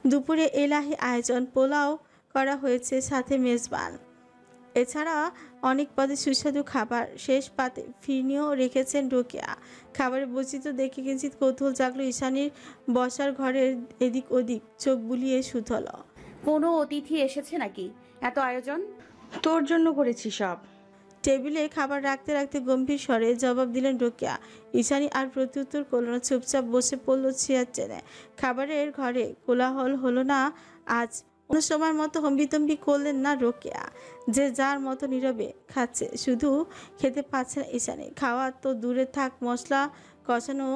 দুপুরে এলাহি আয়োজন, পোলাও করা হয়েছে, সাথে মেজবান। এছাড়া অনেক পদে সুস্বাদু খাবার। শেষ পাতে ফিরনিও রেখেছেন রোকেয়া। খাবারের বৈচিত্র্য দেখে কিঞ্চিত কৌতূহল জাগলো ঈশানীর। বসার ঘরের এদিক ওদিক চোখ বুলিয়ে শুধল। কোনো অতিথি এসেছে নাকি? এত আয়োজন? তোর জন্য করেছি সব। টেবিলে খাবার রাখতে রাখতে গম্ভীর স্বরে জবাব দিলেন রোকেয়া। ঈশানী আর প্রত্যুত্তর করল না, চুপচাপ বসে পড়ল চেয়ার টেনে। খাবারের ঘরে কোলাহল হলো না আজ। অন্য সময়ের মতো হম্বিতম্বি করলেন না রোকেয়া। যে যার মতো নীরবে খাচ্ছে, শুধু খেতে পাচ্ছে না ঈশানী। খাওয়া তো দূরে থাক, মশলা কষানো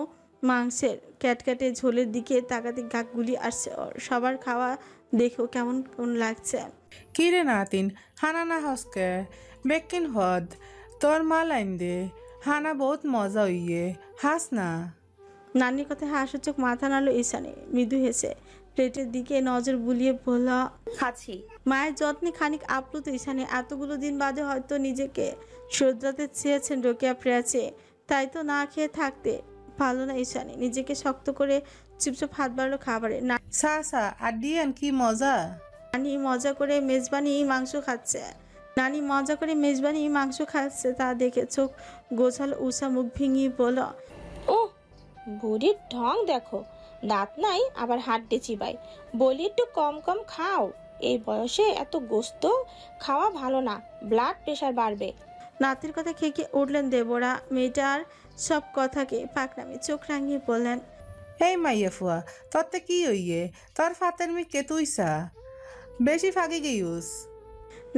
মাংসের ক্যাটক্যাটে ঝোলের দিকে তাকাতে গাক গুলি আসছে ওর। সবার খাওয়া দেখেও কেমন কেমন লাগছে। কিরে নাতিন, হানা না হসকে বেকিন হদ তোর মা লাইন দে, হানা বহুত মজা হইয়ে, হাস না। নানির কথায় হাসূচক মাথা নাড়ল ঈশানী, মৃদু হেসে প্লেটের দিকে নজর বুলিয়ে বলল, খাচ্ছি। মায়ের যত্নে খানিক আপ্লুত ঈশানী। এতগুলো দিন বাদে হয়তো নিজেকে শ্রদ্ধাতে চেয়েছেন রোকেয়া প্রেয়াচে, তাই তো না খেয়ে থাকতে পারল না ঈশানী। নিজেকে শক্ত করে চুপচাপ হাত বাড়লো খাবারে। সা সা আডিয়ান কি মজা। নানি মজা করে মেজবানি মাংস খাচ্ছে। তা দেখে চোখ গোছালো উষা, মুখ ভেঙিয়ে বলল, ও বুড়ির ঢং দেখো, দাঁত নাই আবার হাড্ডি চিবাই। বলি একটু কম কম খাও, এই বয়সে এত গোস্ত খাওয়া ভালো না, ব্লাড প্রেশার বাড়বে। নাতির কথা খেকে উঠলেন দেবরা। মেয়েটার সব কথাকে পাকনামে চোখ রাঙিয়ে বললেন, এই মাইয়া ফুয়া, তোরতে কি হইয়ে, তোর ফাতের মিকে তুইসা বেশি ফাঁকি গেইউস।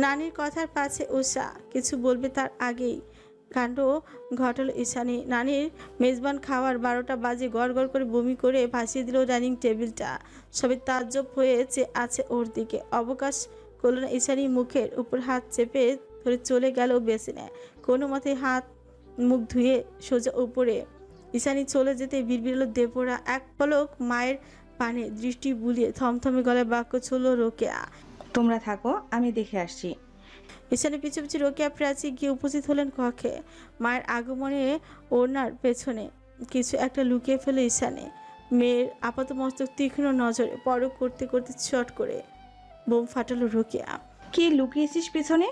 নানির কথার পাছে উষা কিছু বলবে তার আগেই কাণ্ড ঘটালো ঈশানী। নানির মেজবান খাওয়ার 12টা বাজে গড় গড় করে বমি করে ভাসিয়ে দিল ডাইনিং টেবিলটা। সবে তাজ্জব হয়েছে আছে ওর দিকে। অবকাশ করল না ঈশানী, মুখের উপর হাত চেপে ধরে চলে গেল বেসিনে। কোনো মতে হাত মুখ ধুয়ে সোজা উপরে। ঈশানী চলে যেতে বিড়বিড়ল দেবরা। এক পলক মায়ের পানে দৃষ্টি বুলিয়ে থমথমে গলায় বাক্য ছুড়ল রোকেয়া, তোমরা থাকো, আমি দেখে আসছি। ঈশানী পিছু পিছু রোকেয়া প্রাচী গিয়ে উপস্থিত হলেন কক্ষে। মায়ের আগমনে ওড়নার পেছনে কিছু একটা লুকিয়ে ফেলে ঈশানী। মেয়ের আপাত মস্তক তীক্ষ্ণ নজরে পরক করতে করতে চট করে বোম ফাটালো রোকেয়া। কি লুকিয়েছিস পিছনে?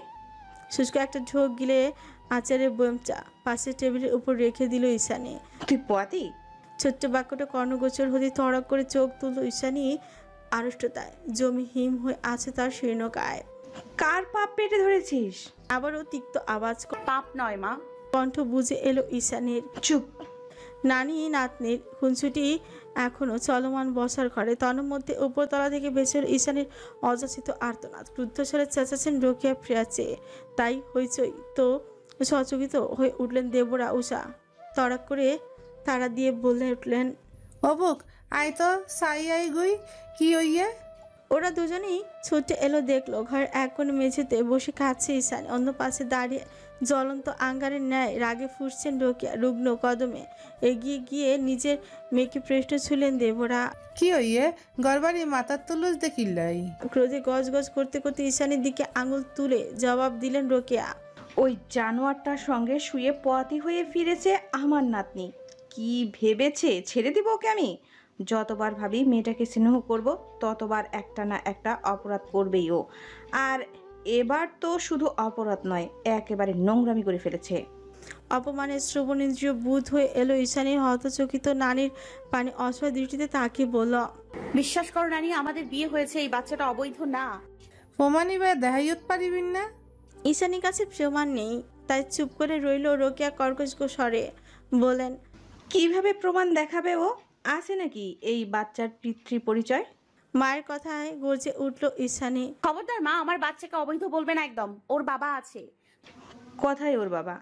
শুষ্ক একটা ঢোক গিলে আচারের বোমটা পাশের টেবিলের উপর রেখে দিল ঈশানী। তুই পতি? ছোট্ট বাক্যটা কর্ণগোচর হতে তড়ক করে চোখ তুলল ঈশানী। আড়ষ্টতায় জমি হিম হয়ে আছে তার শীর্ণকায়। কার পাপ পেটে ধরেছিস? আবারও তিক্ত আওয়াজ, পাপ নয় মা। কণ্ঠ বুঝে এলো ঈশানীর। চুপ। নানি নাতনির খুনছুটি এখনো চলমান বসার ঘরে। তন্মধ্যে উপরতলা থেকে ভেসে এলো ঈশানীর অযাচিত আর্তনাদ। ক্রুদ্ধস্বরে চেঁচাচ্ছেন রোকেয়া প্রিয়াচে। তাই হইচই তো সচকিত হয়ে উঠলেন দেবরা উষা। তড়াক করে তাড়া দিয়ে বলে উঠলেন, অবুক আই তো সাই আই গুই, কি হইয়ে। ওরা দুজনেই ছুটে এলো, দেখলো ঘরের এক কোণে মেঝেতে বসে কাঁদছে ঈশানী। অন্য পাশে দাঁড়িয়ে জ্বলন্ত আঙ্গারের ন্যায় রাগে ফুঁসছেন রোকেয়া। রুগ্ন কদমে এগিয়ে গিয়ে নিজের মেয়েকে পৃষ্ঠ ছুলেন দেবরা। কি হইয়ে, গড়বাড়ি মাথার তুলুস দেখিল্লাই। ক্রোধে গজ গজ করতে করতে ঈশানীর দিকে আঙুল তুলে জবাব দিলেন রোকেয়া, ওই জানোয়ারটার সঙ্গে শুয়ে পতি হয়ে ফিরেছে আমার নাতনি। কি ভেবেছে ছেড়ে দিব ওকে আমি? যতবার ভাবি মেয়েটাকে স্নেহ করব, ততবার একটা না একটা অপরাধ করবেই ও। আর এবার তো শুধু অপরাধ নয়, একেবারে নোংরামি করে ফেলেছে। অপমানের শ্রবণেন্দ্রিয় বুধ হয়ে এলো ঈশানীর। হতচকিত নানির পানে অসহায় দৃষ্টিতে তাকিয়ে বলল, বিশ্বাস করো নানি, আমাদের বিয়ে হয়েছে, এই বাচ্চাটা অবৈধ না। প্রমাণই বা দেখাইত পারিবিন না? ঈশানীর কাছে প্রমাণ নেই, তাই চুপ করে রইল। রোকেয়া কর্কশ স্বরে বলেন, কিভাবে প্রমাণ দেখাবে ও? আছে নাকি এই বাচ্চার পিতৃ পরিচয়? মায়ের কথায় গর্জে উঠল ঈশানী। খবরদার মা, আমার বাচ্চাকে অবৈধ বলবে না একদম। ওর বাবা আছে। কথাই ওর বাবা।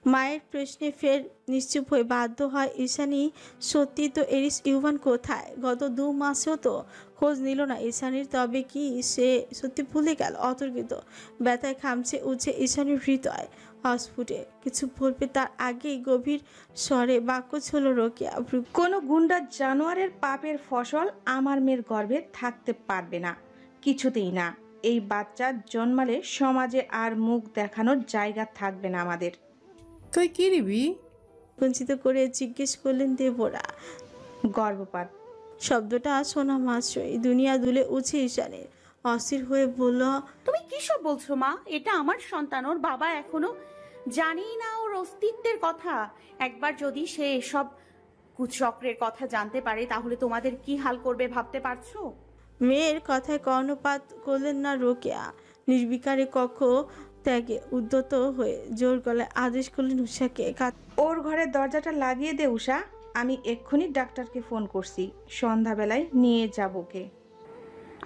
মায়ের প্রশ্নে ফের নিশ্চুপ হয়ে বাধ্য হয় ঈশানী। সত্যি তো এরিস ইউভান কোথায়? গত 2 মাসেও তো খোঁজ নিল না ঈশানীর। তবে কি সে সত্যি ভুলে গেল? অতর্কিত ব্যথায় খামছে উঠছে ঈশানীর হৃদয়। হসফুটে কিছু বলবে তার আগেই গভীর স্বরে বাক্য ছিল রোকেয়া। কোনো গুন্ডা জানোয়ারের পাপের ফসল আমার মেয়ের গর্ভে থাকতে পারবে না, কিছুতেই না। এই বাচ্চা জন্মালে সমাজে আর মুখ দেখানোর জায়গা থাকবে না আমাদের। তুই কি নিবি? বঞ্চিত করে জিজ্ঞেস করলেন দেবরা। গর্ভপাত। শব্দটা শোনা মাত্রই দুনিয়া দুলে উঠছে ঈশানের। অস্থির হয়ে বলল, তুমি কি সব বলছো মা? এটা আমার সন্তান, ওর বাবা এখনো জানেই না ওর অস্তিত্বের কথা। একবার যদি সে এসব কুচক্রের কথা জানতে পারে তাহলে তোমাদের কি হাল করবে ভাবতে পারছো? মেয়ের কথায় কর্ণপাত করলেন না রোকেয়া। নির্বিকারে কক্ষ ত্যাগে উদ্যত হয়ে জোর গলায় আদেশ করলেন উষাকে। ওর ঘরের দরজাটা লাগিয়ে দে উষা, আমি এক্ষুনি ডাক্তারকে ফোন করছি, সন্ধ্যাবেলায় নিয়ে যাব ওকে।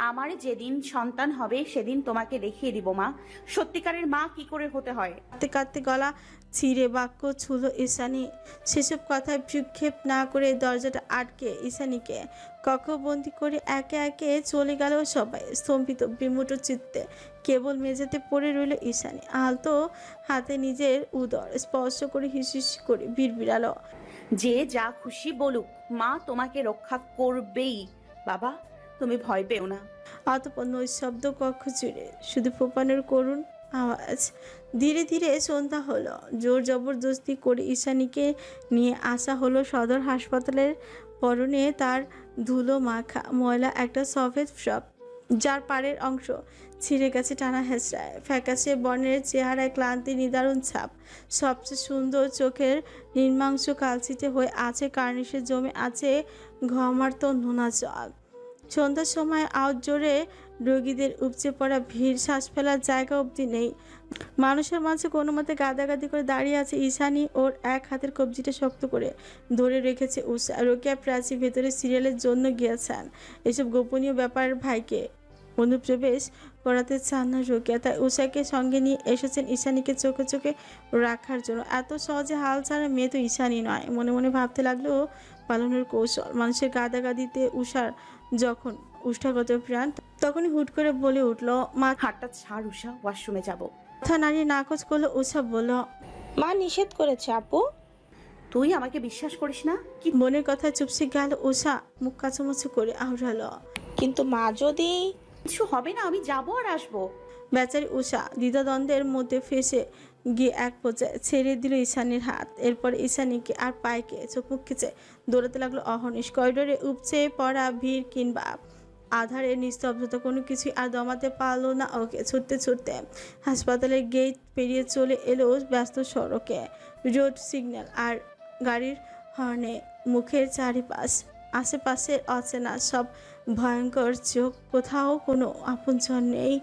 আমার যেদিন সন্তান হবে সেদিন তোমাকে দেখিয়ে দিব মা সত্যিকারের মা কি করে হতে হয়। কাঁদতে কাঁদতে গলা ছিঁড়ে বাক্য ছুল ঈশানী। সেসব কথায় ভ্রুক্ষেপ না করে দরজাটা আটকে ঈশানীকে কক্ষবন্দি করে একে একে চলে গেল সবাই। স্তম্ভিত বিমূঢ় চিত্তে কেবল মেঝেতে পড়ে রইল ঈশানী। আলতো হাতে নিজের উদর স্পর্শ করে হিসিস করে বিড়বিড়ালো, যে যা খুশি বলুক, মা তোমাকে রক্ষা করবেই। বাবা তুমি ভয় পেও না। অতপর নৈশব্দ কক্ষ জুড়ে শুধু ফোপানোর করুণ আওয়াজ। ধীরে ধীরে সন্ধ্যা হলো। জোর জবরদস্তি করে ঈশানীকে নিয়ে আসা হলো সদর হাসপাতালের। পরনে তার ধুলো মাখা ময়লা একটা সফেদ ফ্রক, যার পাড়ের অংশ ছিঁড়ে গেছে টানা হেঁচড়ায়। ফ্যাকাশে বর্ণের চেহারায় ক্লান্তি নিদারুণ ছাপ। সবচেয়ে সুন্দর চোখের নির্মাংস কালচিটে হয়ে আছে কার্নিশে জমে আছে ঘমার্ত নোনা জল। সন্ধ্যার সময় আউট জোরে রোগীদের উপচে পড়া ভিড়, শ্বাস ফেলার জায়গা অবধি নেই। মানুষের মাঝে কোনো মতে গাদাগাদি করে দাঁড়িয়ে আছে ঈশানী। ওর এক হাতের কবজিটা শক্ত করে ধরে রেখেছে উষা। রোকেয়া প্রাচী ভেতরে সিরিয়ালের জন্য গিয়েছেন। এসব গোপনীয় ব্যাপার ভাইকে অনুপ্রবেশ করাতে চান না রোকেয়া, তাই উষাকে সঙ্গে নিয়ে এসেছেন ঈশানীকে চোখে চোখে রাখার জন্য। এত সহজে হাল ছাড়া মেয়ে তো ঈশানী নয়। মনে মনে ভাবতে লাগলো পালনের কৌশল। মানুষের গাদাগাদিতে উষার যখন উষ্ঠাগত প্রাণ, তখনই হুট করে বলে উঠল, মা। হাতটা ছাড় উষা, ওয়াশরুমে যাব। মাথা নাড়িয়ে নাকচ করলো উষা। বলল, মা নিষেধ করেছে আপু। তুই আমাকে বিশ্বাস করিস না? কি বোনের কথায় চুপসে গেল উষা। মুখ কাছামুছি করে আওড়ালো, কিন্তু মা যদি। কিছু হবে না, আমি যাবো আর আসবো। বেচারি উষা দ্বিধাদ্বন্দ্বের মধ্যে ফেসে গিয়ে এক পর্যায়ে ছেড়ে দিল ঈশানীর হাত। এরপরে ঈশানীকে আর পায়কে চোখ মুখ খিচে দৌড়াতে লাগলো অহর্নিশ। করিডোরে উপচে পড়া ভিড় কিংবা আধারের নিস্তব্ধতা কোনো কিছুই আর দমাতে পারলো না ওকে। ছুটতে ছুটতে হাসপাতালের গেট পেরিয়ে চলে এলো ব্যস্ত সড়কে। রোড সিগন্যাল আর গাড়ির হর্নে মুখের চারিপাশ, আশেপাশের অচেনা সব ভয়ঙ্কর চোখ। কোথাও কোনো আপনজন নেই,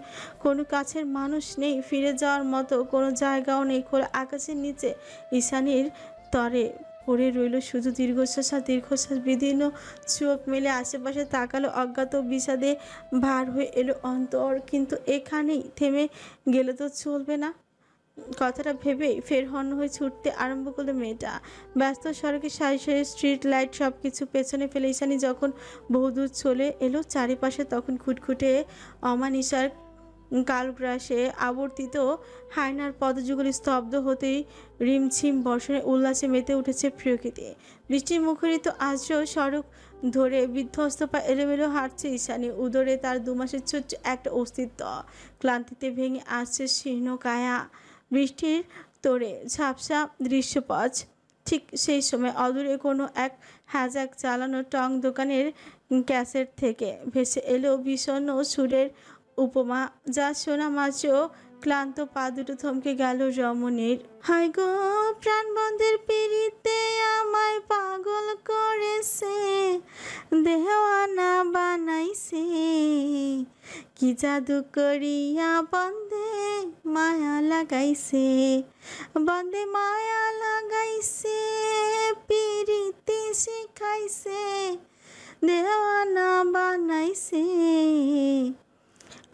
কোনো কাছের মানুষ নেই, ফিরে যাওয়ার মতো কোনো জায়গাও নেই। খোলা আকাশের নিচে ঈশানীর তরে পড়ে রইল শুধু দীর্ঘশ্বাস আর দীর্ঘশ্বাস। বিদীর্ণ চোখ মেলে আশেপাশে তাকালো, অজ্ঞাত বিষাদে ভার হয়ে এলো অন্তর। কিন্তু এখানেই থেমে গেলে তো চলবে না। কথাটা ভেবেই ফের হন্য হয়ে ছুটতে আরম্ভ করলো মেয়েটা। ব্যস্ত সড়কে সারি সারি স্ট্রিট লাইট সব কিছু পেছনে ফেলে ঈশানী যখন বহুদূর চলে এলো চারিপাশে, তখন খুটখুটে অমানিসার কালগ্রাসে আবর্তিত হায়নার পদযুগল স্তব্ধ হতেই রিমঝিম বর্ষণে উল্লাসে মেতে উঠেছে প্রকৃতি। বৃষ্টি মুখরিত আর্দ্র সড়ক ধরে বিধ্বস্ত পা এলোমেলো হাঁটছে ঈশানী। উদরে তার দুমাসের ছোট্ট একটা অস্তিত্ব ক্লান্তিতে ভেঙে আসছে শীর্ণ কায়া। বৃষ্টির তোড়ে ঝাপসা দৃশ্যপথ। ঠিক সেই সময় অদূরে কোনো এক হ্যাজাক চালানো টং দোকানের ক্যাসেট থেকে ভেসে এলো বিষণ্ণ সুরের উপমা, যা শোনা মাত্র ক্লান্ত পা দুটো থমকে গেল রমণীর। হায় গো প্রাণবন্ধের পিড়িতে আমায় পাগল করেছে, দেওয়ানা বানাইছে, কি জাদু করিয়া বন্দে মায়া লাগাইছে, বন্দে মায়া লাগাইছে, পিড়িতে শিখাইছে, দেওয়ানা বানাইছে।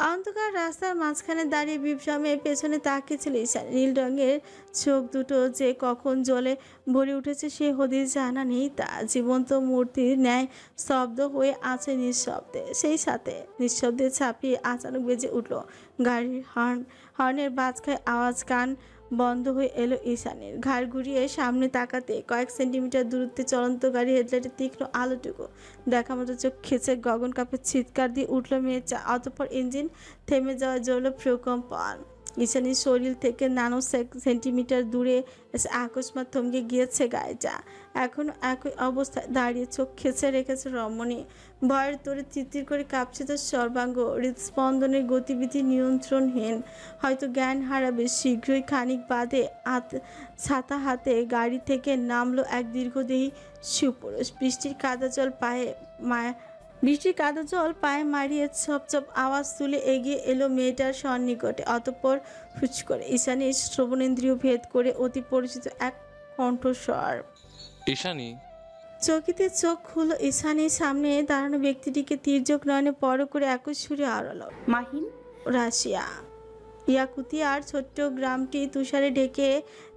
অন্ধকার রাস্তার মাঝখানে দাঁড়িয়ে বিভ্রমে পেছনে তাকিয়েছিল ঈশানী। নীল রঙের চোখ দুটো যে কখন জলে ভরে উঠেছে সে হদিস জানা নেই তা। জীবন্ত মূর্তির ন্যায় স্তব্ধ হয়ে আছে নিঃশব্দে। সেই সাথে নিঃশব্দে ছাপিয়ে আচানক বেজে উঠল গাড়ির হর্ন। হর্নের বাজখায় আওয়াজ কান বন্ধ হয়ে এলো ঈশানীর। ঘাড় ঘুরিয়ে সামনে তাকাতে কয়েক সেন্টিমিটার দূরত্বে চলন্ত গাড়ি হেডলাইটের তীক্ষ্ণ আলোটুকু দেখা মতো চোখ খেঁচে গগন কাপের চিৎকার দিয়ে উঠল মেয়েটা। অতঃপর ইঞ্জিন থেমে যাওয়া জ্বলল প্রকম্পন। ঈশানীর শরীর থেকে নানো সেন্টিমিটার দূরে এসে আকস্মাত থমকে গিয়েছে গাড়িটা। এখনো একই অবস্থায় দাঁড়িয়ে চোখ খেঁচে রেখেছে রমণী। ভয়ের তোরে তিরতির করে কাঁপছে তার সর্বাঙ্গ, হৃদস্পন্দনের গতিবিধি নিয়ন্ত্রণহীন। হয়তো জ্ঞান হারাবে শীঘ্রই। খানিক বাদে ছাতা হাতে গাড়ি থেকে নামলো এক দীর্ঘদেহী সুপুরুষ। বৃষ্টির কাদা জল পায়ে মারিয়ে চপ আওয়াজ তুলে এগিয়ে এলো মেয়েটার সন্নিকটে। অতঃপর হুচ করে ঈশানীর শ্রবণেন্দ্রিয় ভেদ করে অতি পরিচিত এক কণ্ঠস্বর। ঈশানী। চকিতে চোখ খুলো ঈশানীর সামনে দাঁড়ানো ব্যক্তিটিকে তির্যক নয়নে পর করে একই সুরে আড়ালো। মাহিন। রাশিয়া ইয়াকুতিয়ার ছোট্ট গ্রামটি তুষারে ঢেকে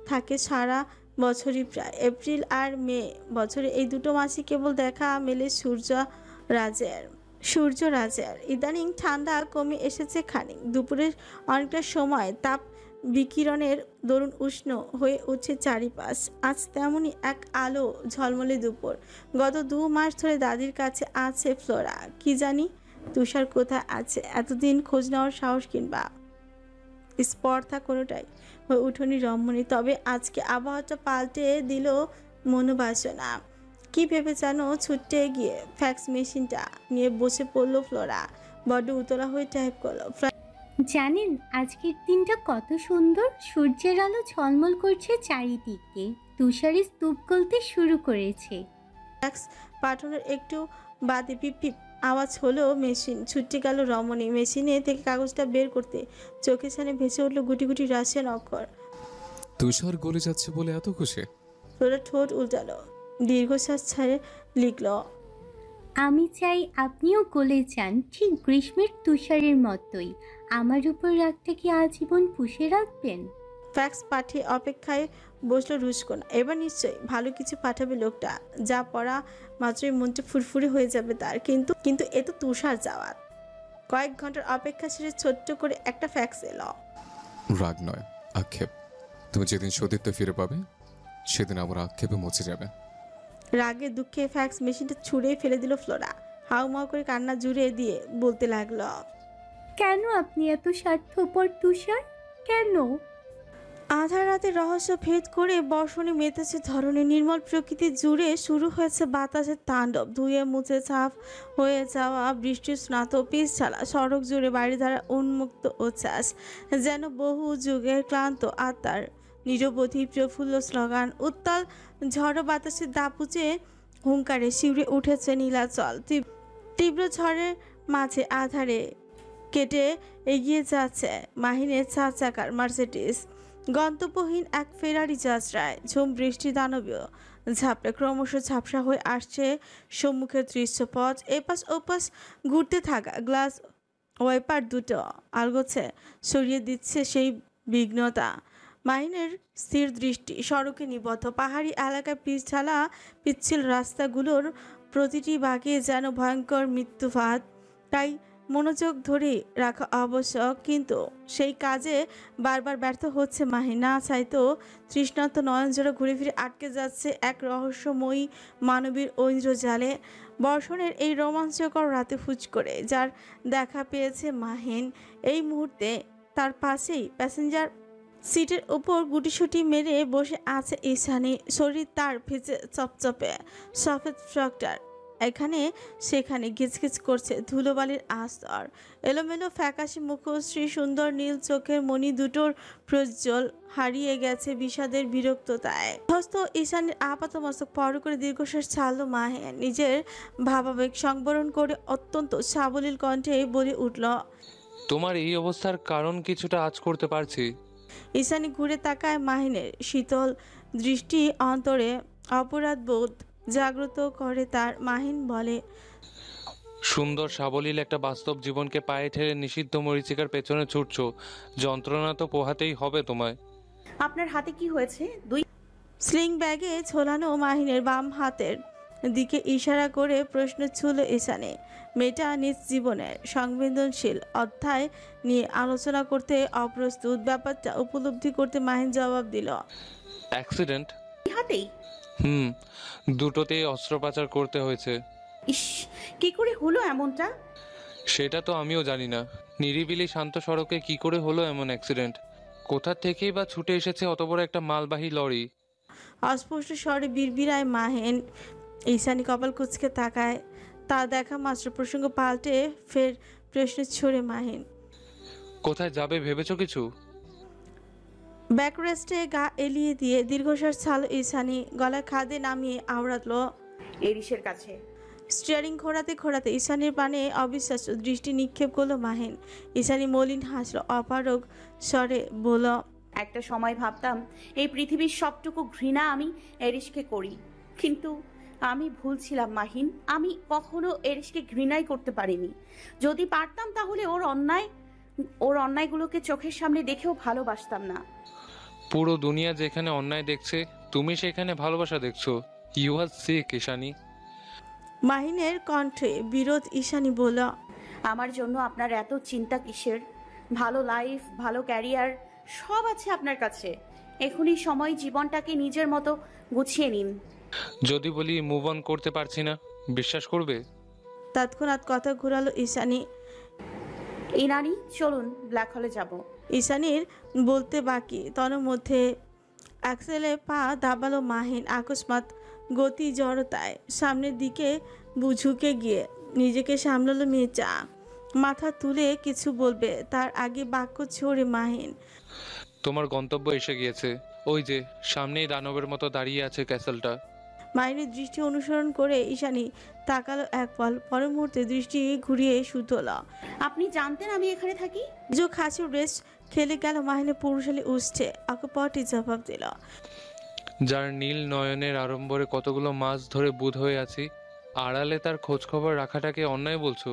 থাকে সারা বছরই, প্রায় এপ্রিল আর মে। বছরে এই দুটো মাসই কেবল দেখা মেলে সূর্যরাজের। ইদানিং ঠান্ডা কমে এসেছে খানিক। দুপুরের অনেকটা সময় তাপ বিকিরণের দরুন উষ্ণ হয়ে উঠছে চারিপাশ। আজ তেমনই এক আলো ঝলমলে দুপুর। গত 2 মাস ধরে দাদির কাছে আছে ফ্লোরা। কি জানি তুষার কোথায় আছে, এতদিন খোঁজ নেওয়ার সাহস কিংবা স্পর্ধা কোনোটাই হয়ে উঠোনি রমণী। তবে আজকে আবহাওয়াটা পাল্টে দিল মনোবাসনা। কি ভেবে যেন ছুটে গিয়ে ফ্যাক্স মেশিনটা নিয়ে বসে পড়লো ফ্লোরা। বড্ড উতলা হয়ে টাইপ করলো। জানেন আজকের দিনটা কত সুন্দর, সূর্যের আলো ঝলমল করছে চারিদিকে, তুষারে স্তূপ গলতে শুরু করেছে। ফ্যাক্স পাঠানোর একটু বাদে পিপ পিপ আওয়াজ হলো। মেশিন ছুটে গেল রমণী মেশিনে থেকে কাগজটা বের করতে। চোখের সামনে ভেসে উঠলো গুটি গুটি রাশিয়ান অক্ষর। তুষার গলে যাচ্ছে বলে এত খুশি? ফ্লোরা ঠোঁট উল্টালো, দীর্ঘশ্বাস ছেড়ে লিখল, আমি চাই আপনিও গলে যান, ঠিক গ্রীষ্মের তুষারের মতোই। আমার উপর রাগটা কি আজীবন পুষে রাখবেন? ফ্যাক্স পাঠিয়ে অপেক্ষায় বসলো রুশকোনা। এবার নিশ্চয়ই ভালো কিছু পাঠাবে লোকটা। যা পড়া মাত্রই মনটা ফুরফুরে হয়ে যাবে তার। কিন্তু এ তো তুষার যাওয়ার। কয়েক ঘন্টার অপেক্ষা শেষে ছোট্ট করে একটা ফ্যাক্স এলো। রাগ নয়, আক্ষেপ। তুমি যেদিন সতীর্থ ফিরে পাবে সেদিন আমার আক্ষেপে মুছে যাবে। রাগে দুঃখে ফ্যাক্স মেশিনটা ছুঁড়েই ফেলে দিল ফ্লোরা। হাউমাউ করে কান্না জুড়ে দিয়ে বলতে লাগলো, কেন আপনি এত স্বার্থপর তুষার, কেন? আধার রাতে রহস্য ভেদ করে বর্ষণে মেতেছে ধরনে। নির্মল প্রকৃতি জুড়ে শুরু হয়েছে বাতাসের তাণ্ডব। ধুয়ে মুছে ছাপ হয়ে যাওয়া বৃষ্টির স্নাত পিচ ছাড়া সড়ক জুড়ে বাড়িধারা উন্মুক্ত উচ্ছ্বাস। যেন বহু যুগের ক্লান্ত আত্মার নিরবধি প্রফুল্ল স্লোগান। উত্তাল ঝড়ো বাতাসের দাপুচে হুঙ্কারে শিউরে উঠেছে নীলাচল। তীব্র ঝড়ের মাঝে আধারে কেটে এগিয়ে যাচ্ছে মাহিনের 4 চাকার মার্সিডিজ। গন্তব্যহীন এক ফেরারি যাত্রায় ঝুম বৃষ্টি দানবীয় ঝাপটা ক্রমশ ঝাপসা হয়ে আসছে সম্মুখের দৃশ্যপথ। এপাশ ওপাশ ঘুরতে থাকা গ্লাস ওয়াইপার দুটো আলগোছে সরিয়ে দিচ্ছে সেই বিঘ্নতা। মাহিনের স্থির দৃষ্টি সড়কে নিবদ্ধ। পাহাড়ি এলাকায় পিছঢালা পিচ্ছিল রাস্তাগুলোর প্রতিটি বাঁকে যেন ভয়ঙ্কর মৃত্যুফাত। তাই মনোযোগ ধরে রাখা আবশ্যক, কিন্তু সেই কাজে বারবার ব্যর্থ হচ্ছে মাহি। না চাইতেও তৃষ্ণান্ত নয়নজোড়া ঘুরে ফিরে আটকে যাচ্ছে এক রহস্যময়ী মানবীর ঐন্দ্রজালে। বর্ষণের এই রোমাঞ্চকর রাতে ফুচ করে যার দেখা পেয়েছে মাহিন, এই মুহূর্তে তার পাশেই প্যাসেঞ্জার সিটের উপর গুটিসুটি মেরে বসে আছে ঈশানী। শরীর তার ভিজে চপচপে। সফেদ ফ্রকটার এখানে সেখানে গিজগিজ করছে ধুলোবালির আস্তর। এলোমেলো ফ্যাকাশে মুখশ্রী, সুন্দর নীল চোখের মণি দুটোর প্রজ্জ্বল হারিয়ে গেছে বিষাদের বিরক্ততায়। হস্ত ঈশানীর আপাত মস্তক পর করে দীর্ঘশ্বাস ছাড়লো মাহিন। নিজের ভাবাবেগ সংবরণ করে অত্যন্ত সাবলীল কণ্ঠে বলে উঠল, তোমার এই অবস্থার কারণ কিছুটা আঁচ করতে পারছি। ঈশানী ঘুরে তাকায় মাহিনের শীতল দৃষ্টি অন্তরে অপরাধ বোধ জাগ্রত করে তার। মাহিন বলে, সুন্দর সাবলীল একটা বাস্তব জীবনকে পায়ে ঠেলে নিষিদ্ধ মরীচিকার পেছনে ছুটছো। যন্ত্রণা তো পোহাতেই হবে তোমায়। আপনার হাতে কি হয়েছে? স্লিং ব্যাগে ঝোলানো মাহিনের বাম হাতের দিকে ইশারা করে প্রশ্ন ছুঁল ঈশানী। মেয়েটা নিজ জীবনের সংবেদনশীল অধ্যায় নিয়ে আলোচনা করতে অপ্রস্তুত। ব্যাপারটা উপলব্ধি করতে মাহিন জবাব দিল, অ্যাক্সিডেন্ট। হাতেই? দুটোতেই অস্ত্রোপচার করতে হয়েছে। ইস, কি করে হলো এমনটা? সেটা তো আমিও জানি না। নিরিবিলি শান্ত সড়কে কি করে হলো এমন অ্যাক্সিডেন্ট? কোথা থেকেই বা ছুটে এসেছে অত বড় একটা মালবাহী লরি? অস্পষ্ট স্বরে বিড়বিড়ায় মাহিন। ঈশানী কপাল কুঁচকে তাকায়। তা দেখা মাত্র প্রসঙ্গ পাল্টে ফের প্রশ্ন ছড়ে মাহিন। কোথায় যাবে ভেবেছো কিছু? ব্যাকরেস্টে গা এলিয়ে দিয়ে দীর্ঘশ্বাস ছাড়ল ঈশানী, গলায় খাদে নামিয়ে আওড়াতলো এরিসের কাছে। স্টিয়ারিং ঘোরাতে ঘোরাতে ঈশানীর পানে অবিশ্বাস্য দৃষ্টি নিক্ষেপ করলো মাহিন। ঈশানী মলিন হাসল, অপারগ স্বরে বলল, একটা সময় ভাবতাম এই পৃথিবীর সবটুকু ঘৃণা আমি এরিসকে করি, কিন্তু আমি ভুল ছিলাম মাহিন। আমি কখনো এরিসকে ঘৃণাই করতে পারিনি। যদি পারতাম তাহলে ওর অন্যায়গুলোকে চোখের সামনে দেখেও ভালোবাসতাম না। পুরো দুনিয়া যেখানে অন্যায় দেখছে, তুমি সেখানে ভালোবাসা দেখছো। You are sick Ishani. মাহিনের কণ্ঠে বিরোধ। ঈশানী বলল, আমার জন্য আপনার এত চিন্তা কিসের? ভালো লাইফ, ভালো ক্যারিয়ার সব আছে আপনার কাছে। এখনই সময় জীবনটাকে নিজের মতো গুছিয়ে নিন। যদি বলি মুভ অন করতে পারছি না, বিশ্বাস করবে? তৎক্ষণাৎ কথা ঘুরালো ঈশানী। ইনানি চলুন ব্ল্যাক হলে যাব। ঈশানীর বলতে বাকি তন্মধ্যে অ্যাক্সেলে পা দাবালো মাহিন। আকস্মাৎ গতি জড়তায় সামনের দিকে ঝুঁকে গিয়ে নিজেকে সামলালো মেয়েটা। মাথা তুলে কিছু বলবে তার আগে বাক্য ছড়ে মাহিন। তোমার গন্তব্য এসে গিয়েছে। ওই যে সামনেই দানবের মতো দাঁড়িয়ে আছে ক্যাসেলটা। মাহিনের দৃষ্টি অনুসরণ করে ঈশানী তাকালো এক পল, পর মুহূর্তে দৃষ্টি ঘুরিয়ে শুধল। আপনি জানতেন আমি এখানে থাকি? যে খাসির রেস্ট খেলে গেল মাহিনের পুরুষালী উঠছে, অকপটে জবাব দিল, যার নীল নয়নের আড়ম্বরে কতগুলো মাস ধরে বুঁদ হয়ে আছি, আড়ালে তার খোঁজ খবর রাখাটাকে অন্যায় বলছো?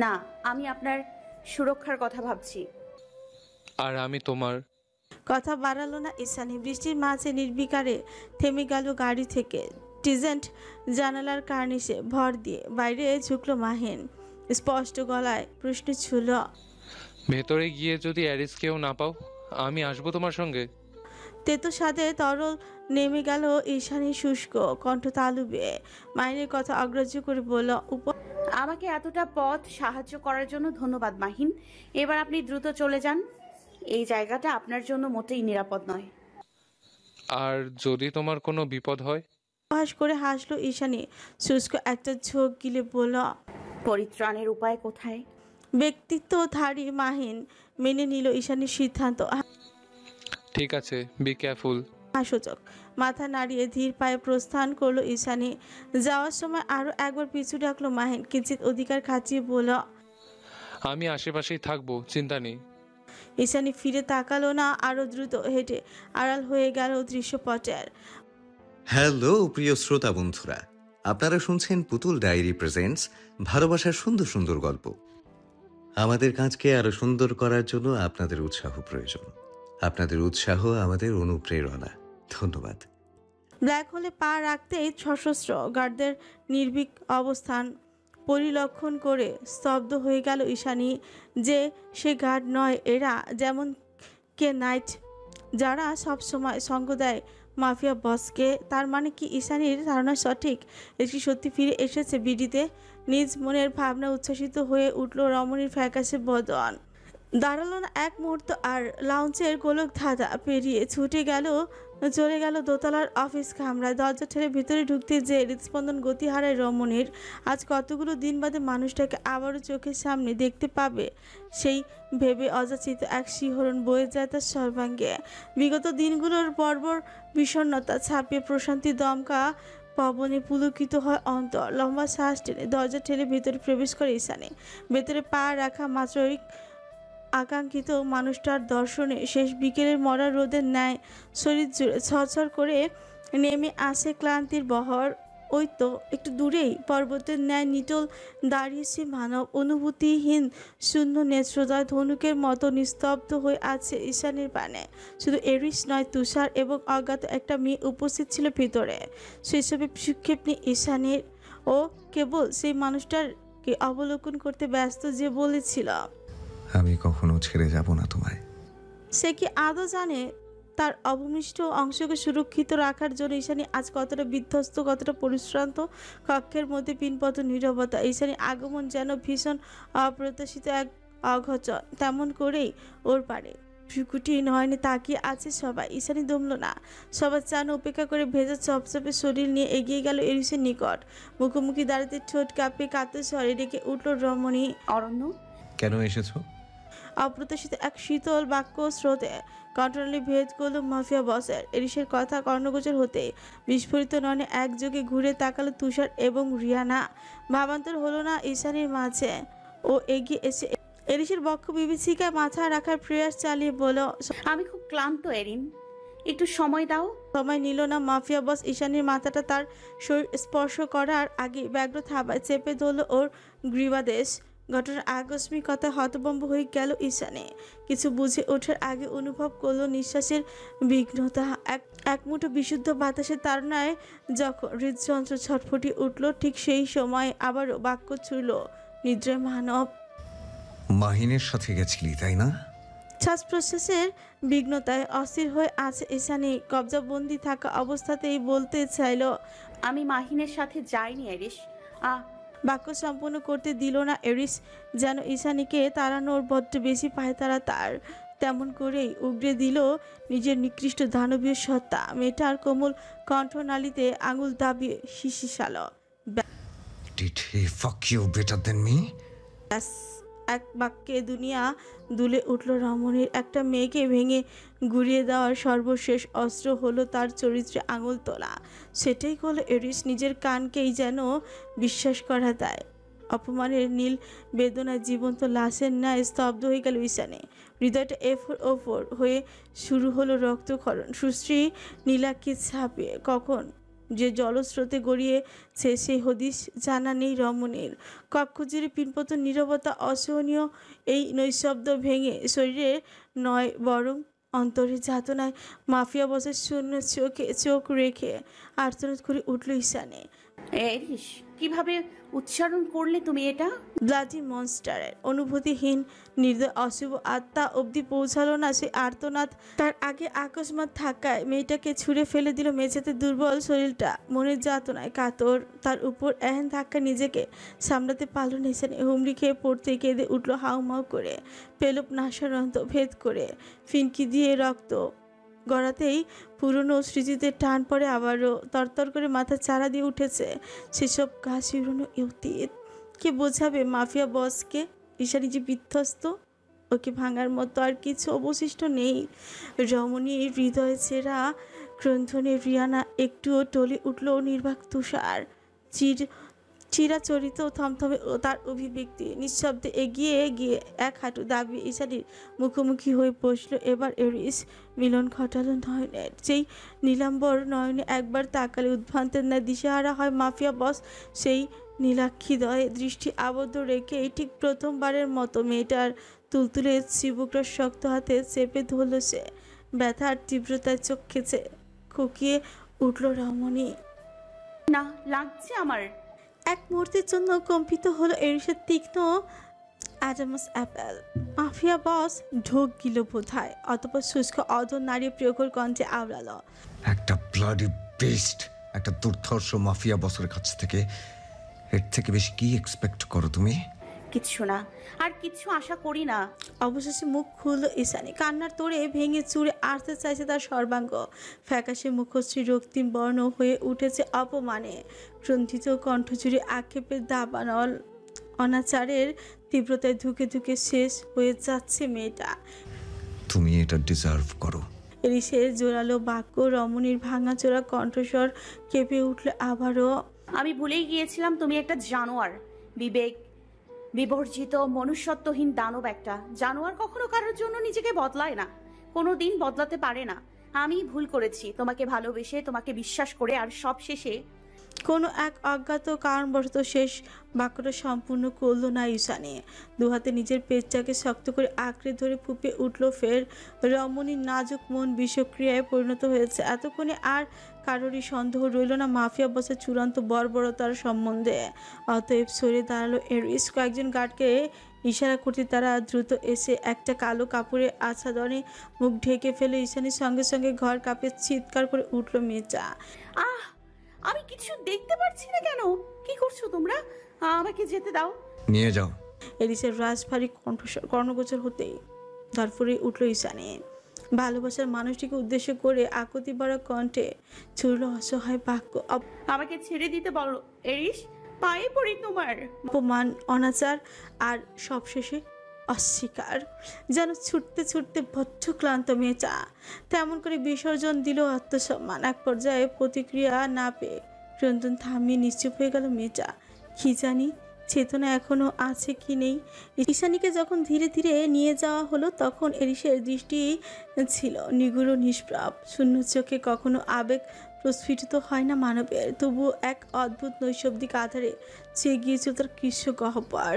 না, আমি আপনার সুরক্ষার কথা ভাবছি। আর আমি তোমার। কথা বাড়ালো না ঈশানী। বৃষ্টির মাঝে নির্বিকারে থেমে গেল গাড়ি থেকে। টিজেন্ট জানালার কার্নিশে ভর দিয়ে বাইরে ঝুঁকলো মাহিন। স্পষ্ট গলায় প্রশ্ন ছিল, ভেতরে গিয়ে যদি অ্যারিসকেও না পাও, আমি আসবো তোমার সঙ্গে? তেতো সাথে তরল নেমে গেল ঈশানীর শুষ্ক কণ্ঠ তালু বেয়ে। মাহিনের কথা অগ্রাহ্য করে বলল, আমাকে এতটা পথ সাহায্য করার জন্য ধন্যবাদ মাহিন। এবার আপনি দ্রুত চলে যান। এই জায়গাটা আপনার জন্য মোটেই নিরাপদ নয়। আর যদি তোমার কোনো বিপদ হয়? উপহাস করে হাসলো ঈশানী। শুষ্ক একটা ঝোঁক গিলে বলল, পরিত্রাণের উপায় কোথায়? ব্যক্তিত্বধারী মাহিন মেনে নিল ঈশানীর সিদ্ধান্ত। ঠিক আছে, বি কেয়ারফুল। হাসূচক মাথা নাড়িয়ে ধীর পায়ে প্রস্থান করলো ঈশানী। যাওয়ার সময় আরো একবার পিছু ডাকলো মাহিন। কিঞ্চিত অধিকার খাচিয়ে বলল, আমি আশেপাশেই থাকবো, চিন্তা নেই। ঈশানী ফিরে তাকালো না, আরো দ্রুত হেঁটে আড়াল হয়ে গেল দৃশ্যপটের। হ্যালো প্রিয় শ্রোতা বন্ধুরা, আপনারা শুনছেন পুতুল ডায়েরি প্রেজেন্টস ভালোবাসার সুন্দর সুন্দর গল্প। আমাদের কাজকে আরো সুন্দর করার জন্য আপনাদের উৎসাহ প্রয়োজন। আপনাদের উৎসাহ আমাদের অনুপ্রেরণা। ধন্যবাদ। ব্ল্যাক হোলে পা রাখতেই সশস্ত্র গার্ডদের নির্ভীক অবস্থান পরিলক্ষণ করে স্তব্ধ হয়ে গেল ঈশানী। যে সে গার্ড নয়, এরা যেমন কে নাইট, যারা সবসময় সঙ্গ দেয় মাফিয়া বসকে। তার মানে কি ঈশানীর ধারণা সঠিক? এটি সত্যি ফিরে এসেছে বিডিতে? নিজ মনের ভাবনা উচ্ছ্বাসিত হয়ে উঠল রমণীর ফ্যাকাশে বদন। দাঁড়ালো না এক মুহূর্ত আর, লাউঞ্চের গোলক ধাঁধা পেরিয়ে চলে গেল দোতলার অফিস কামরায়। দরজা ঠেলে ভিতরে ঢুকতে যে হৃদস্পন্দন গতি হারায় রমণীর। আজ কতগুলো দিন বাদে মানুষটাকে আবারও চোখের সামনে দেখতে পাবে, সেই ভেবে অযাচিত এক শিহরণ বয়ে যায় তার সর্বাঙ্গে। বিগত দিনগুলোর বর্বর বিষণ্ণতা ছাপিয়ে প্রশান্তি দমকা পবনে পুলকিত হয় অন্তর। লম্বা শ্বাস টেনে দরজা ঠেলে ভিতরে প্রবেশ করে ঈশানী। ভেতরে পা রাখা মাত্রই আকাঙ্ক্ষিত মানুষটার দর্শনে শেষ বিকেলের মরা রোদের ন্যায় শরীর জুড়ে ছড়ছড় করে নেমে আসে ক্লান্তির বহর। ওই তো একটু দূরেই পর্বতের ন্যায় নিটল দাঁড়িয়েছে মানব, অনুভূতিহীন শূন্য নেত্রদয় ধনুকের মতো নিস্তব্ধ হয়ে আছে ঈশানীর পানে। শুধু এরিস নয়, তুষার এবং অজ্ঞাত একটা মেয়ে উপস্থিত ছিল ভিতরে। সেসবে সুক্ষেপ নেই ঈশানীর। ও কেবল সেই মানুষটাকে অবলোকন করতে ব্যস্ত যে বলেছিল, আমি কখনো ছেড়ে যাব না তোমায়। সে কি আদৌ জানে তার অবমিষ্ট অংশকে সুরক্ষিত রাখার জন্য ঈশানী আজ কতটা বিধ্বস্ত, কতটা পরিশ্রান্ত? কক্ষের মধ্যে পিনপত নীরবতা। ঈশানী আগমন যেন ভীষণ অপ্রত্যাশিত এক অঘচন তেমন করেই ওর পারে ভ্রুকুটি নয়নে তাকিয়ে আছে সবাই। ঈশানী দমল না, সবার চান উপেক্ষা করে ভেজা চপচপে শরীর নিয়ে এগিয়ে গেল এরিসের নিকট। মুখোমুখি দাঁড়াতে ঠোঁট কাঁপে কাতর স্বরে ডেকে উঠল রমণী। অরণ্য, কেন এসেছো? অপ্রত্যাশিত এক শীতল বাক্য স্রোতে কণ্ঠনালী ভেদ করল মাফিয়া বসের। এরিসের কথা কর্ণগোচর হতে বিস্ফোরিত নয়নে একযোগে ঘুরে তাকালো তুষার এবং রিয়ানা। ভাবান্তর হলো না ঈশানীর মাঝে। ও এগিয়ে এসে এরিসের বক্ষ বিভীষিকায় মাথা রাখার প্রয়াস চালিয়ে বলল, আমি খুব ক্লান্ত এরিন, একটু সময় দাও। সময় নিল না মাফিয়া বস। ঈশানীর মাথাটা তার শরীর স্পর্শ করার আগে ব্যগ্র থাবায় চেপে ধরল ওর গ্রীবাদেশ। ঘটনার আকস্মিকতা হতভম্ব হয়ে গেল ঈশানী। কিছু বুঝে ওঠার আগে অনুভব করলো নিঃশ্বাসের বিঘ্নতা। এক মুঠো বিশুদ্ধ বাতাসের তাড়নায় যখন হৃদযন্ত্র ছটফটিয়ে উঠল, ঠিক সেই সময় আবারও বাক্য ছুড়ল নিদ্রায় মানব। মাহিনের সাথে গেছিলি তাই না? শ্বাস প্রশ্বাসের বিঘ্নতায় অস্থির হয়ে আছে ঈশানী। কবজাবন্দি থাকা অবস্থাতেই বলতে চাইল, আমি মাহিনের সাথে যাইনি এরিস। বাক্য সম্পূর্ণ করতে দিল না এরিস। যেন ঈশানীকে তাড়ানোর বড্ড বেশি পায়তারা তার। তেমন করেই উগড়ে দিল নিজের নিকৃষ্ট দানবীয় সত্তা। মেয়েটার কোমল কণ্ঠনালীতে আঙুল দাবিয়ে শিশিশাল। Did he fuck you better than me? ব্যাস, এক বাক্যে দুনিয়া দুলে উঠল রমণীর। একটা মেয়েকে ভেঙে গুড়িয়ে দেওয়ার সর্বশেষ অস্ত্র হলো তার চরিত্রে আঙুল তোলা। সেটাই হলো এরিস। নিজের কানকেই যেন বিশ্বাস করা দেয়। অপমানের নীল বেদনায় জীবন্ত লাশের ন্যায় স্তব্ধ হয়ে গেল ঈশানী। হৃদয়টা এফোর ওফোর হয়ে শুরু হলো রক্তক্ষরণ। সুশ্রী নীলাকে ছাপিয়ে কখন যে জলস্রোতে গড়িয়েছে সেই হদিস জানা নেই রমণীর। কক্ষ জুড়ে পিনপতন নীরবতা অসহনীয়। এই নৈশব্দ ভেঙে শরীরে নয় বরং অন্তরে যাতনায় মাফিয়া বসের শূন্য চোখে চোখ রেখে আর্তনাদ করে উঠল ঈশানী। এরিস, কিভাবে উচ্চারণ করলে তুমি এটা? ব্লাডি মনস্টারের অনুভূতিহীন নির্দয় অশুভ আত্মা অবধি পৌঁছালো না সে আর্তনাদ। তার আগে আকস্মাত থাকায় মেয়েটাকে ছুঁড়ে ফেলে দিল মেঝেতে। দুর্বল শরীরটা মনের যাতনায় কাতর। তার উপর এহেন ধাক্কা নিজেকে সামলাতে পারল না ঈশানী। হুমড়ি খেয়ে পড়তে কেঁদে উঠল হাউমাউ করে। পেলব নাসারন্ত ভেদ করে ফিনকি দিয়ে রক্ত গড়াতেই পুরনো স্মৃতিতে টান পড়ে। আবারও তরতর করে মাথা চারা দিয়ে উঠেছে সেসব গা শিউরানো অতীত। কে বোঝাবে মাফিয়া বসকে ঈশানী যে বিধ্বস্ত? ওকে ভাঙার মতো আর কিছু অবশিষ্ট নেই। রমণীর হৃদয় ছেঁড়া ক্রন্ধনে রিয়ানা একটুও টলে উঠল নির্বাক তুষার। চিরাচরিত থমথমে ও তার অভিব্যক্তি। নিঃশব্দে এগিয়ে গিয়ে এক হাঁটু দাবিয়ে ঈশানীর মুখোমুখি হয়ে বসল। এবার এরিস মিলন ঘটালো নয়নের। যেই নীলাম্বর নয়নে একবার তাকালে উদ্ভ্রান্তের ন্যায় দিশেহারা হয় মাফিয়া বস। সেই নীলাক্ষিদয়ে দৃষ্টি আবদ্ধ রেখে ঠিক প্রথমবারের মতো মেয়েটার তুলতুলে চিবুকটা শক্ত হাতে চেপে ধরল সে। ব্যথার তীব্রতায় চোখ খেছে খুকিয়ে উঠল রমণী। না, লাগছে আমার। এক মুহূর্তের জন্য কম্পিত হলো এরিসের তীক্ষ্ণ অ্যাডামাস অ্যাপেল। মাফিয়া বস ঢোক গিল বোধহয়। অতপর শুষ্ক অধর নারী প্রিয়কর কণ্ঠে আওড়ালো, একটা ব্লাডি বেস্ট, একটা দুর্ধর্ষ মাফিয়া বসের কাছ থেকে এর থেকে বেশি কি এক্সপেক্ট করো তুমি? কিচ্ছু না, আর কিচ্ছু আশা করি না। অবশেষে মুখ খুলল ঈশানী। কান্নার তোড়ে ভেঙে চুরে আসতে চাইছে তার সর্বাঙ্গ। ফ্যাকাশে মুখশ্রী রক্তিম বর্ণ হয়ে উঠেছে অপমানে। গ্রন্থিত কণ্ঠ জুড়ে আক্ষেপের দাবানল। অনাচারের তীব্রতায় ধুকে ধুকে শেষ হয়ে যাচ্ছে মেয়েটা। তুমি এটা ডিজার্ভ করো। এরিসের জোরালো বাক্য রমণীর ভাঙাচোরা কণ্ঠস্বর কেঁপে উঠলে আবারও। আমি ভুলেই গিয়েছিলাম তুমি একটা জানোয়ার, বিবেক বিবর্জিত মনুষ্যত্বহীন দানব। একটা জানোয়ার কখনো কারোর জন্য নিজেকে বদলায় না, কোনো দিন বদলাতে পারে না। আমি ভুল করেছি তোমাকে ভালোবেসে, তোমাকে বিশ্বাস করে, আর সব শেষে কোনো এক অজ্ঞাত কারণবশত শেষ বাক্যটা সম্পূর্ণ করল না ঈশানী। দুহাতে নিজের পেটটাকে শক্ত করে আঁকড়ে ধরে ফুঁপে উঠল ফের। রমণীর নাজুক মন বিষক্রিয়ায় পরিণত হয়েছে। এতক্ষণে আর কারোরই সন্দেহ রইল না মাফিয়া বসের চূড়ান্ত বর্বরতার সম্বন্ধে। অতএব সরে দাঁড়ালো এরিস। কয়েকজন গার্ডকে ইশারা করতে তারা দ্রুত এসে একটা কালো কাপড়ে আচ্ছাদনে মুখ ঢেকে ফেলে ঈশানীর সঙ্গে সঙ্গে ঘর কাঁপে চিৎকার করে উঠল মেয়েটা। আহ, আমি কিছু দেখতে পাচ্ছি না। কেন? কি করছো তোমরা? আমাকে যেতে দাও। নিয়ে যাও। এরিসের রাজভারী কণ্ঠস্বর কর্ণগোচর হতেই ধরফরে উঠল ঈশানী। ভালোবাসার মানুষটিকে উদ্দেশ্য করে আকুতি ভরা কণ্ঠে ছুড়ল অসহায় বাক্য। আমাকে ছেড়ে দিতে বলো এরিস, পায়ে পড়ি তোমার। অপমান, অনাচার আর সবশেষে অস্বীকার। যেন ছুটতে ছুটতে বড্ড ক্লান্ত মেয়েটা তেমন করে বিসর্জন দিল আত্মসম্মান। এক পর্যায়ে প্রতিক্রিয়া না পেয়ে ক্রন্দন থামিয়ে নিশ্চুপ হয়ে গেল মেয়েটা। কি জানি চেতনা এখনো আছে কি নেই। ঈশানীকে যখন ধীরে ধীরে নিয়ে যাওয়া হলো তখন এরিসের দৃষ্টি ছিল নিগুড় নিষ্প্রাপ শূন্য চোখে। কখনো আবেগ প্রস্ফুটিত হয় না মানবের, তবুও এক অদ্ভুত নৈশব্দিক আধারে চেয়ে গিয়েছিল তার কৃষ্ণ গহ্বর।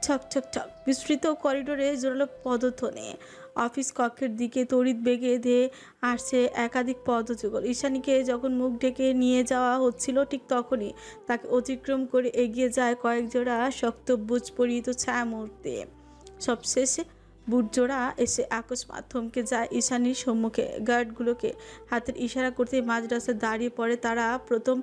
ছক ছক ছক বিস্তৃত করিডোরে জোরালো পদধ্বনি। অফিস কক্ষের দিকে তড়িৎ বেগে ধেয়ে আসছে একাধিক পদযুগল। ঈশানীকে যখন মুখ ঢেকে নিয়ে যাওয়া হচ্ছিল ঠিক তখনই তাকে অতিক্রম করে এগিয়ে যায় কয়েক জোড়া শক্ত বুজ পরিহিত ছায়া মুহূর্তে। সবশেষে বুটজোড়া এসে আকস্মাত থমকে যায় ঈশানীর সম্মুখে। গার্ডগুলোকে হাতের ইশারা করতে মাঝ রাস্তায় দাঁড়িয়ে পড়ে তারা। প্রথম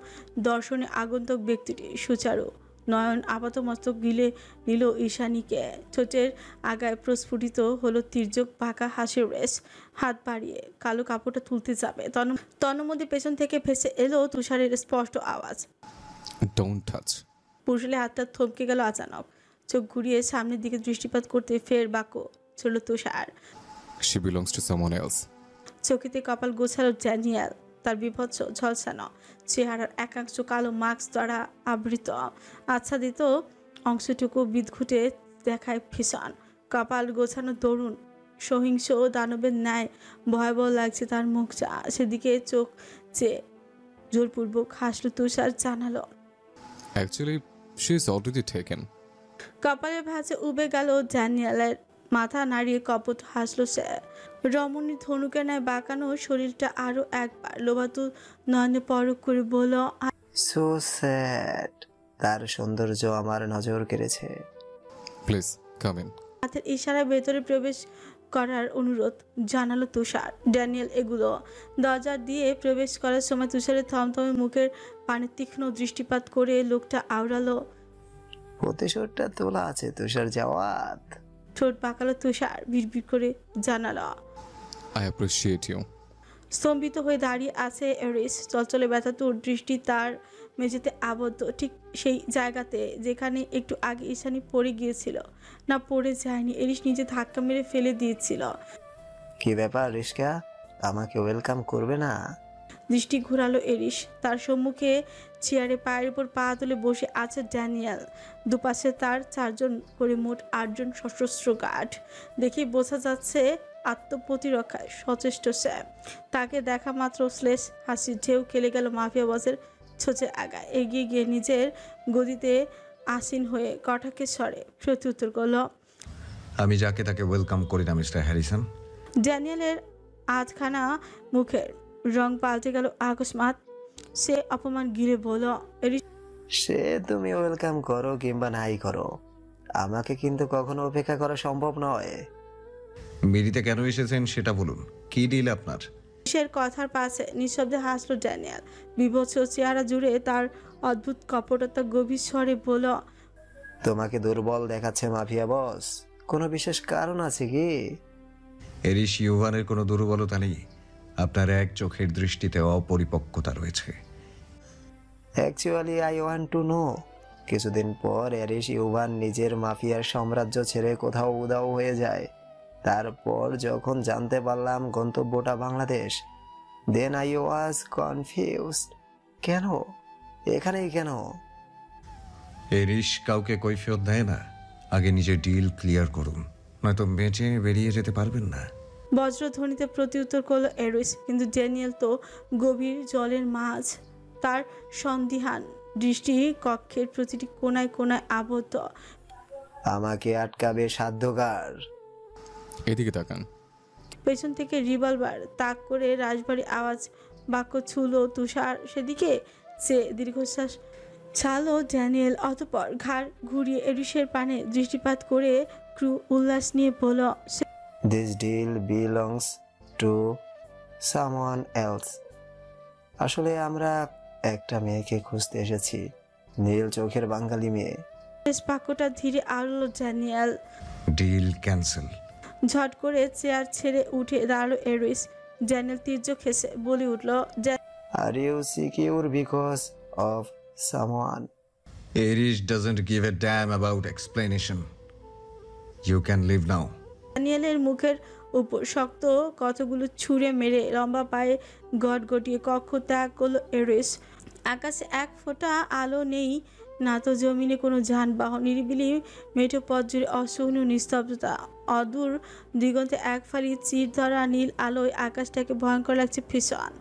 দর্শনে আগন্তুক ব্যক্তিটি সুচারু নয়ন আপাতমস্তক গিলে নিল ঈশানীকে। ঠোঁটের আগায় প্রস্ফুটিত হলো তির্যক পাকা হাসির রেশ। হাত বাড়িয়ে কালো কাপড়টা তুলতে যাবে তন্মধ্যে পেছন থেকে ভেসে এলো তুষারের স্পষ্ট আওয়াজ, ডোন্ট টাচ। পুরুষের হাতটা থমকে গেল আচানক। চোখ ঘুরিয়ে সামনের দিকে দৃষ্টিপাত করতে ফের বাক্য ছিল Tushar, she belongs to someone else. চোখেতে কপাল গোছালো ড্যানিয়েল। তার বিভৎস ঝলসানো চেহারার একাংশ কালো মাস্ক দ্বারা আবৃত, আচ্ছাদিত অংশটুকু বিদঘুটে দেখায় ভীষণ। কপাল গোছানো তরুণ সহিংস দানবের ন্যায় ভয়াবহ লাগছে তার মুখটা। সেদিকে চোখ চেয়ে জোরপূর্বক হাসলো তুষার, জানালো, actually she is already taken. কপালে ভাঁজে উবে গেল ড্যানিয়েলের। মাথা নাড়িয়ে কপট হাসলো সে। রমণীর ধনুকের ন্যায় বাঁকানো শরীরটা আরো একবার লোভাতু নয়নে পরখ করে বলল, সো স্যাড। তার সৌন্দর্য আমার নজর কেড়েছে। Please come in. হাতের ইশারায় ভেতরে প্রবেশ করার অনুরোধ জানালো তুষার। ড্যানিয়েল এগুলো দরজা দিয়ে প্রবেশ করার সময় তুষারের থমথমে মুখের পানে তীক্ষ্ণ দৃষ্টিপাত করে লোকটা আওড়ালো, প্রতিশোধটা তোলা আছে তুষার জাওয়াত। ঠোঁট পাকালো তুষার, বিড়বিড় করে জানালো। I appreciate you. স্তম্ভিত হয়ে দাঁড়িয়ে আছে এরিস। চলচলে ব্যথাতুর দৃষ্টি তার মেঝেতে আবদ্ধ, ঠিক সেই জায়গাতে যেখানে একটু আগে ঈশানী পড়ে গিয়েছিল। না, পড়ে যায়নি, এরিস নিজে ধাক্কা মেরে ফেলে দিয়েছিল। কি ব্যাপার রিস্কা, আমাকে ওয়েলকাম করবে না? দৃষ্টি ঘুরালো এরিস। তার সম্মুখে চেয়ারে পায়ের উপর পা তুলে বসে আছে ড্যানিয়েল। দুপাশে তার 4 জন করে মোট 8 জন সশস্ত্র গার্ড। দেখেই বোঝা যাচ্ছে আত্মপ্রতিরক্ষায় সচেষ্ট সে। তাকে দেখা মাত্র শ্লেষ হাসির ঢেউ খেলে গেল মাফিয়া বসের ছোচের আগায়। এগিয়ে গিয়ে নিজের গদিতে আসীন হয়ে কটাকে স্বরে প্রত্যুত্তর করল, আমি যাকে তাকে ওয়েলকাম করি না মিস্টার হ্যারিসন। ড্যানিয়েলের আধখানা মুখের রং পাল্টে গেল আকস্মাত। সে অপমান গিলে বলল, সে তুমি ওয়েলকাম করো কিংবা নাই করো, আমাকে কিন্তু কখনো অপেক্ষা করা সম্ভব নয়। মিরিতে কেন এসেছেন সেটা বলুন, কি ডিল আপনার? সের কথার পাশে নিঃশব্দে হাসলো ড্যানিয়েল। বিভৎস চেহারা জুড়ে তার অদ্ভুত কপটতা গভীর স্বরে বলল, তোমাকে দুর্বল দেখাচ্ছে মাফিয়া বস, কোনো বিশেষ কারণ আছে কি? এরিস ইউভানের কোনো দুর্বলতা নেই, আপনার এক চোখের দৃষ্টিতে অপরিপক্কতা রয়েছে। Actually I want to know. কিছুদিন পর এরিস ইউভান নিজের মাফিয়ার সাম্রাজ্য ছেড়ে কোথাও উধাও হয়ে যায়। তারপর যখন জানতে পারলাম গন্তব্যটা Bangladesh, then I was confused. কেন এখানেই কেন? এরিস কাউকে কৈফিয়ত দেয় না, আগে নিজের ডিল ক্লিয়ার করুন, নয়তো বেঁচে বেরিয়ে যেতে পারবেন না। বজ্রধ্বনিতে প্রতিউত্তর করলো এরিস। কিন্তু ড্যানিয়েল তো গভীর জলের মাছ। তার সন্দিহান দৃষ্টি কক্ষের প্রতিটি কোনায় কোনায় আবদ্ধ। আমাকে আটকাবে সাধ্যকার। এদিকে তাকান। পেছন থেকে রিভলভার তাক করে রাশভারী আওয়াজ বাক্য ছুলো তুষার। সেদিকে সে দীর্ঘশ্বাস ছাড়লো ড্যানিয়েল। অতঃপর ঘাড় ঘুরিয়ে এরিসের পানে দৃষ্টিপাত করে ক্রু উল্লাস নিয়ে বলল, this deal belongs to someone else. আসলে আমরা একটা মেয়েকে খুঁজতে এসেছি, নীল চোখের বাঙালি মেয়ে। বাক্যটা ধীরে আড়ল ড্যানিয়েল। Deal cancel. ঝট করে চেয়ার ছেড়ে উঠে দাঁড়ালো এরিস। ড্যানিয়েল তীর্যক হেসে বলে উঠল, are you secure because of someone? এরিশ doesn't give a damn about explanation. You can leave now. ড্যানিয়েলের মুখের উপর শক্ত কতগুলো ছুঁড়ে মেরে লম্বা পায়ে গটগটিয়ে কক্ষ ত্যাগ করলো এরিস। আকাশে এক ফোঁটা আলো নেই, না তো জমিনে কোনো যানবাহন। নিরিবিলি মেঠো পথ জুড়ে অসহনীয় নিস্তব্ধতা। অদূর দিগন্তে এক ফালি চির ধরা নীল আলোয় আকাশটাকে ভয়ঙ্কর লাগছে ভীষণ।